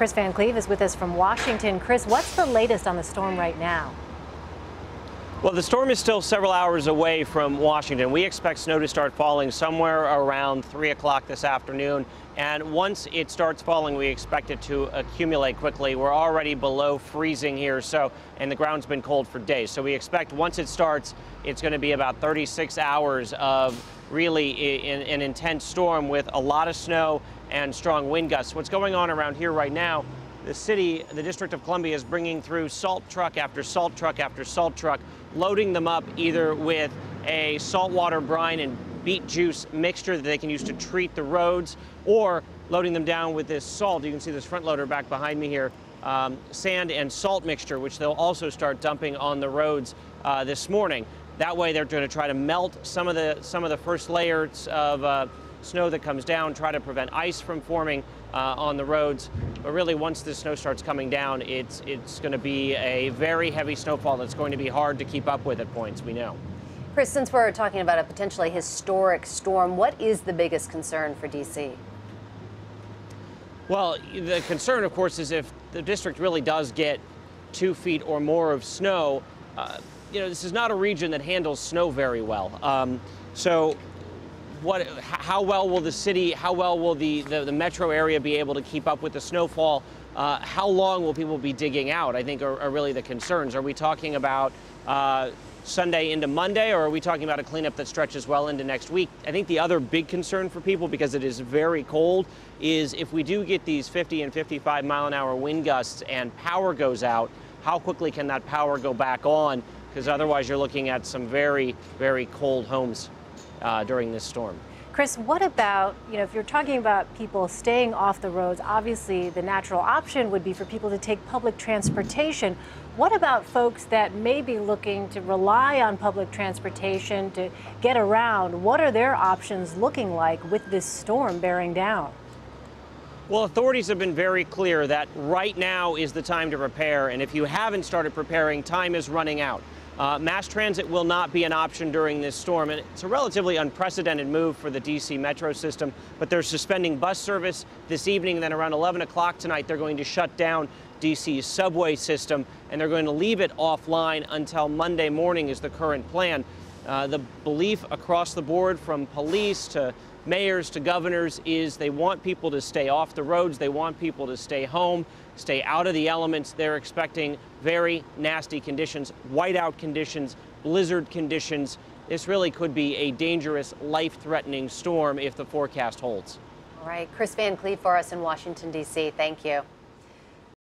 Kris van Cleave is with us from Washington. Kris, what's the latest on the storm right now? Well, the storm is still several hours away from Washington. We expect snow to start falling somewhere around 3 o'clock this afternoon. And once it starts falling, we expect it to accumulate quickly. We're already below freezing here, and the ground's been cold for days. So we expect once it starts, it's going to be about 36 hours of really an intense storm with a lot of snow and strong wind gusts. What's going on around here right now, the District of Columbia is bringing through salt truck after salt truck after salt truck, loading them up either with a saltwater brine and beet juice mixture that they can use to treat the roads, or loading them down with this salt. You can see this front loader back behind me here, sand and salt mixture, which they'll also start dumping on the roads this morning. That way they're going to try to melt some of the first layers of snow that comes down, try to prevent ice from forming on the roads. But really, once the snow starts coming down, it's going to be a very heavy snowfall that's going to be hard to keep up with at points, we know. Kris, since we're talking about a potentially historic storm, what is the biggest concern for D.C.? Well, the concern, of course, is if the district really does get 2 feet or more of snow. This is not a region that handles snow very well. How well will the city, how well will the metro area be able to keep up with the snowfall? How long will people be digging out, I think, are really the concerns. Are we talking about Sunday into Monday, or are we talking about a cleanup that stretches well into next week? I think the other big concern for people, because it is very cold, is if we do get these 50 and 55 mile-an-hour wind gusts and power goes out, how quickly can that power go back on? Because otherwise you're looking at some very, very cold homes during this storm. Kris, what about, if you're talking about people staying off the roads, obviously the natural option would be for people to take public transportation. What about folks that may be looking to rely on public transportation to get around? What are their options looking like with this storm bearing down? Well, authorities have been very clear that right now is the time to prepare, and if you haven't started preparing, time is running out. Mass transit will not be an option during this storm, and it's a relatively unprecedented move for the D.C. metro system, but they're suspending bus service this evening, and then around 11 o'clock tonight they're going to shut down D.C.'s subway system, and they're going to leave it offline until Monday morning is the current plan. The belief across the board, from police to mayors to governors, is they want people to stay off the roads, they want people to stay home, stay out of the elements. They're expecting very nasty conditions, whiteout conditions, blizzard conditions. This really could be a dangerous, life-threatening storm if the forecast holds. All right, Kris van Cleave for us in Washington, D.C. Thank you.